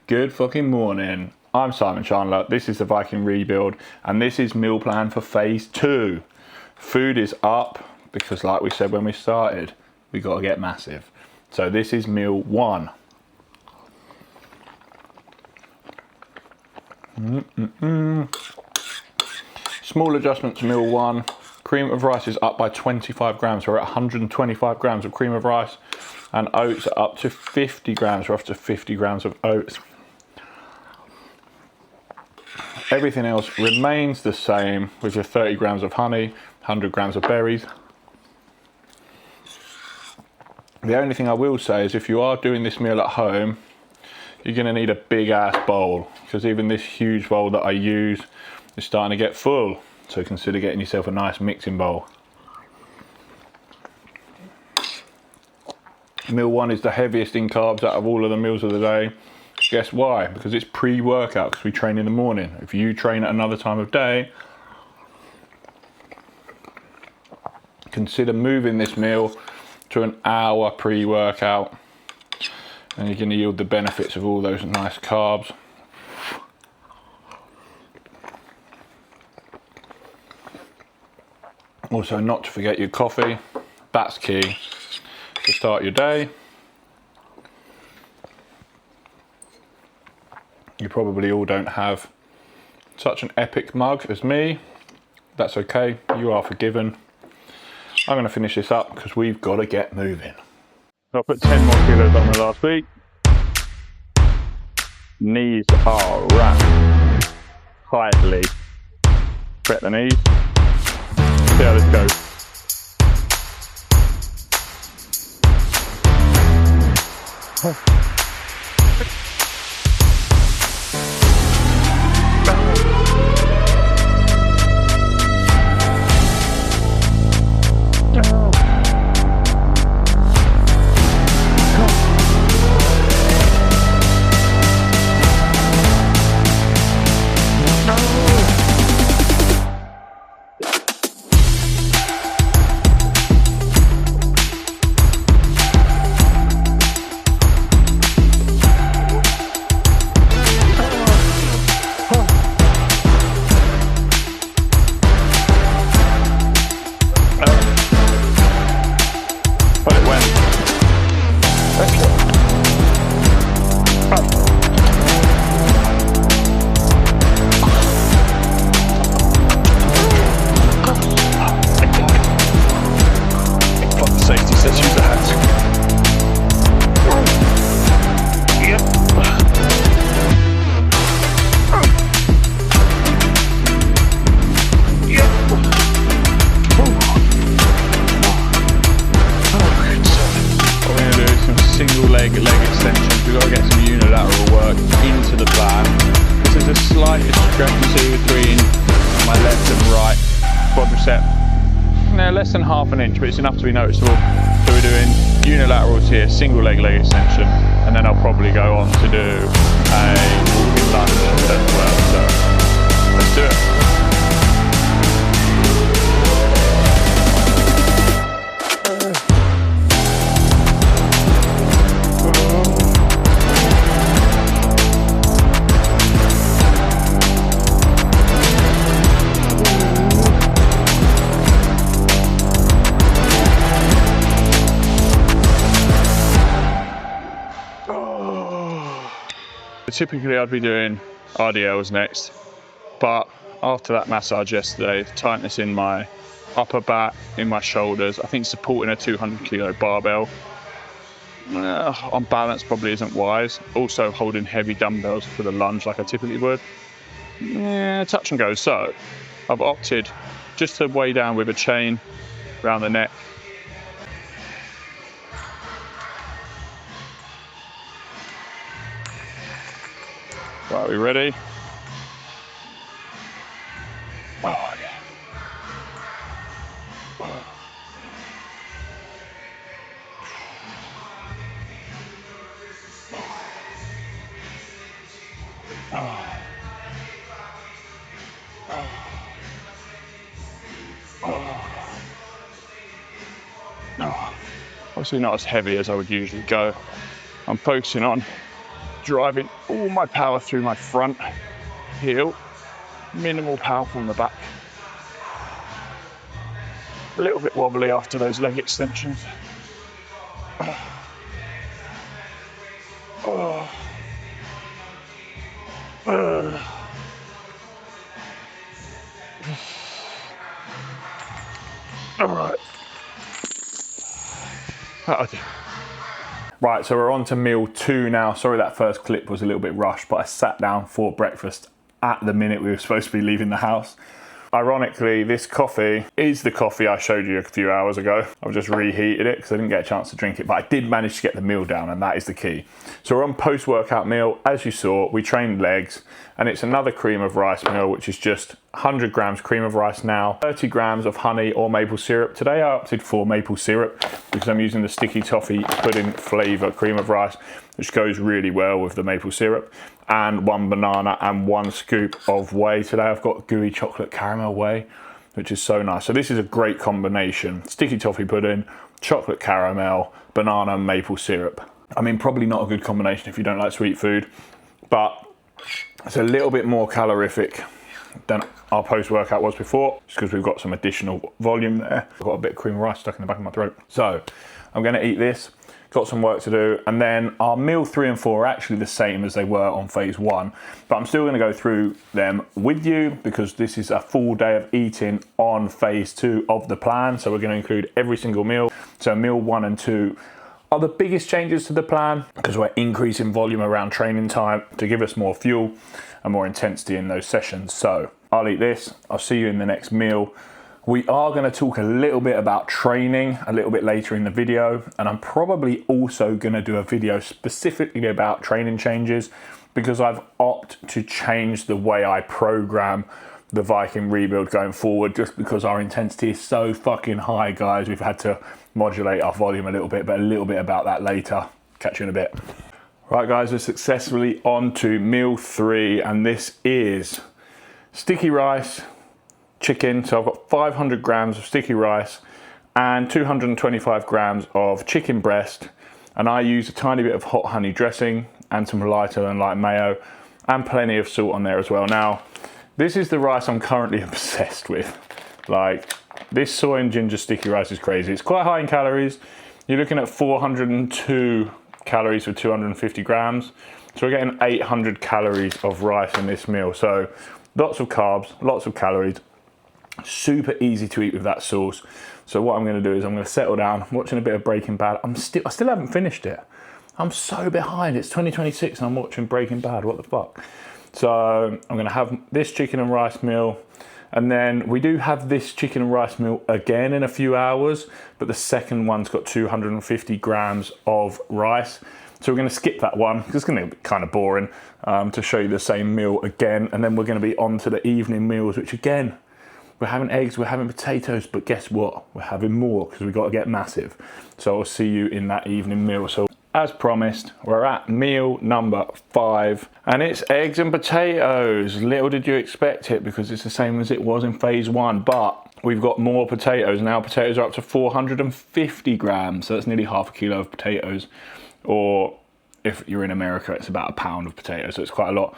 Good fucking morning. I'm Simon Chandler. This is the Viking rebuild, and this is meal plan for phase 2. Food is up because, like we said when we started, we got to get massive. So this is meal 1. Small adjustment to meal 1. Cream of rice is up by 25 grams. We're at 125 grams of cream of rice, and oats are up to 50 grams. We're up to 50 grams of oats. Everything else remains the same with your 30 grams of honey, 100 grams of berries. The only thing I will say is if you are doing this meal at home, you're going to need a big ass bowl, because even this huge bowl that I use is starting to get full. So consider getting yourself a nice mixing bowl. Meal 1 is the heaviest in carbs out of all of the meals of the day. Guess why? Because it's pre-workout, because we train in the morning. If you train at another time of day, consider moving this meal to an hour pre-workout, and you're going to yield the benefits of all those nice carbs. Also, not to forget your coffee. That's key to start your day. You probably all don't have such an epic mug as me. That's okay, you are forgiven. I'm going to finish this up because we've got to get moving. I put 10 more kilos on the last week. Knees are wrapped tightly. Prep the knees. See how this goes. Leg extensions. We've got to get some unilateral work into the plan. This is a slight discrepancy between my left and right quadricep. No, less than half an inch, but it's enough to be noticeable. So we're doing unilaterals here, single leg extension, and then I'll probably go on to do a walking lunge as well. So let's do it. Typically I'd be doing RDLs next, but after that massage yesterday, the tightness in my upper back, in my shoulders, I think supporting a 200 kilo barbell on balance probably isn't wise. Also holding heavy dumbbells for the lunge like I typically would, touch and go. So I've opted just to weigh down with a chain around the neck. Right, we ready? Oh, yeah. Obviously not as heavy as I would usually go. I'm focusing on driving all all my power through my front heel, minimal power from the back. A little bit wobbly after those leg extensions. Oh. All right. That'll do. Right, so we're on to meal 2 now. Sorry that first clip was a little bit rushed, but I sat down for breakfast at the minute we were supposed to be leaving the house. Ironically, this coffee is the coffee I showed you a few hours ago. I've just reheated it because I didn't get a chance to drink it, but I did manage to get the meal down, and that is the key. So we're on post-workout meal. As you saw, we trained legs, and it's another cream of rice meal, which is just 100 grams cream of rice now, 30 grams of honey or maple syrup. Today I opted for maple syrup because I'm using the sticky toffee pudding flavour cream of rice, which goes really well with the maple syrup, and 1 banana and 1 scoop of whey. Today I've got gooey chocolate caramel whey, which is so nice. So this is a great combination. Sticky toffee pudding, chocolate caramel, banana and maple syrup. I mean, probably not a good combination if you don't like sweet food, but it's a little bit more calorific than our post-workout was before, just because we've got some additional volume there. I've got a bit of cream of rice stuck in the back of my throat. So I'm gonna eat this. Got some work to do, and then our meal 3 and 4 are actually the same as they were on phase 1, but I'm still going to go through them with you because this is a full day of eating on phase 2 of the plan. So we're going to include every single meal. So meal 1 and 2 are the biggest changes to the plan because we're increasing volume around training time to give us more fuel and more intensity in those sessions. So I'll eat this. I'll see you in the next meal. We are going to talk a little bit about training a little bit later in the video, and I'm probably also going to do a video specifically about training changes because I've opted to change the way I program the Viking rebuild going forward just because our intensity is so fucking high, guys. We've had to modulate our volume a little bit, but a little bit about that later. Catch you in a bit. Right, guys, we're successfully on to meal 3, and this is sticky rice, chicken. So I've got 500 grams of sticky rice and 225 grams of chicken breast, and I use a tiny bit of hot honey dressing and some lighter than light mayo and plenty of salt on there as well. Now this is the rice I'm currently obsessed with. Like, this soy and ginger sticky rice is crazy. It's quite high in calories. You're looking at 402 calories for 250 grams, so we're getting 800 calories of rice in this meal. So lots of carbs, lots of calories. Super easy to eat with that sauce. So what I'm going to do is I'm going to settle down. I'm watching a bit of Breaking Bad. I still haven't finished it. I'm so behind. It's 2026 and I'm watching Breaking Bad. What the fuck? So I'm going to have this chicken and rice meal, and then we do have this chicken and rice meal again in a few hours, but the second one's got 250 grams of rice. So we're going to skip that one because it's going to be kind of boring to show you the same meal again, and then we're going to be on to the evening meals, which again, we're having eggs, we're having potatoes, but guess what? We're having more because we've got to get massive. So I'll see you in that evening meal. So as promised, we're at meal number 5, and it's eggs and potatoes. Little did you expect it because it's the same as it was in phase 1, but we've got more potatoes. Now potatoes are up to 450 grams. So that's nearly half a kilo of potatoes, or if you're in America, it's about a pound of potatoes. So it's quite a lot.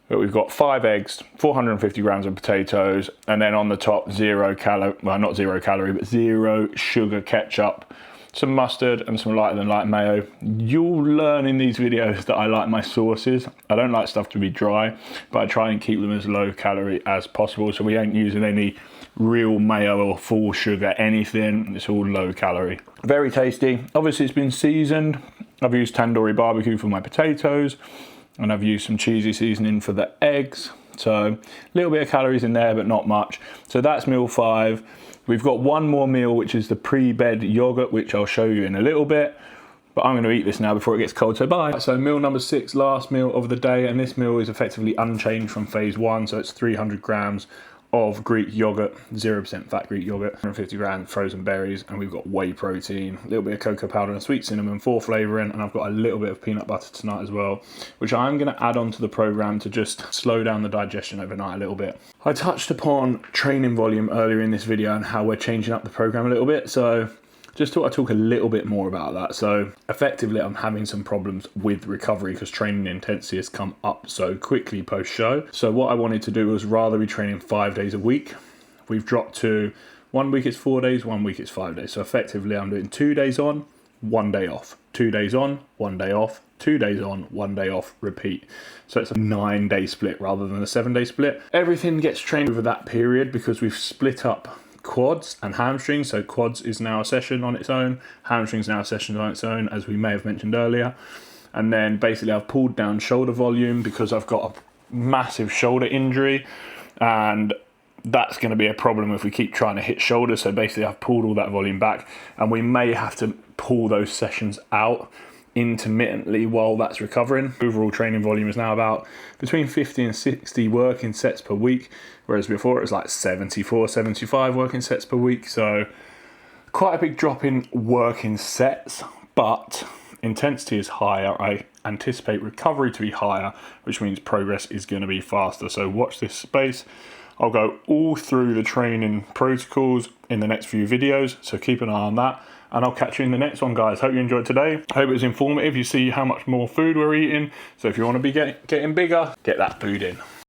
But we've got 5 eggs, 450 grams of potatoes, and then on the top, 0 calorie, well, not 0 calorie, but 0 sugar ketchup, some mustard and some lighter than light mayo. You'll learn in these videos that I like my sauces. I don't like stuff to be dry, but I try and keep them as low calorie as possible. So we ain't using any real mayo or full sugar, anything. It's all low calorie. Very tasty. Obviously it's been seasoned. I've used tandoori barbecue for my potatoes, and I've used some cheesy seasoning for the eggs. So a little bit of calories in there, but not much. So that's meal 5. We've got one more meal, which is the pre-bed yogurt, which I'll show you in a little bit. But I'm going to eat this now before it gets cold, so bye. So meal number 6, last meal of the day, and this meal is effectively unchanged from phase 1. So it's 300 grams of Greek yogurt, 0% fat Greek yogurt, 150 grams frozen berries, and we've got whey protein, a little bit of cocoa powder and sweet cinnamon for flavouring, and I've got a little bit of peanut butter tonight as well, which I'm going to add on to the programme to just slow down the digestion overnight a little bit. I touched upon training volume earlier in this video and how we're changing up the programme a little bit, so Just thought I'd talk a little bit more about that. So effectively, I'm having some problems with recovery because training intensity has come up so quickly post-show. So what I wanted to do was rather be training 5 days a week. We've dropped to 1 week it's 4 days, 1 week it's 5 days. So effectively, I'm doing 2 days on, 1 day off. 2 days on, 1 day off. 2 days on, 1 day off, repeat. So it's a 9-day split rather than a 7-day split. Everything gets trained over that period because we've split up quads and hamstrings. So quads is now a session on its own, hamstrings now a session on its own, as we may have mentioned earlier. And then basically I've pulled down shoulder volume because I've got a massive shoulder injury, and that's going to be a problem if we keep trying to hit shoulders. So basically I've pulled all that volume back, and we may have to pull those sessions out intermittently while that's recovering. Overall training volume is now about between 50 and 60 working sets per week, whereas before it was like 74, 75 working sets per week. So quite a big drop in working sets, but intensity is higher. I anticipate recovery to be higher, which means progress is going to be faster. So watch this space. I'll go all through the training protocols in the next few videos, so keep an eye on that. And I'll catch you in the next one, guys. Hope you enjoyed today. Hope it was informative. You see how much more food we're eating. So if you want to be getting bigger, get that food in.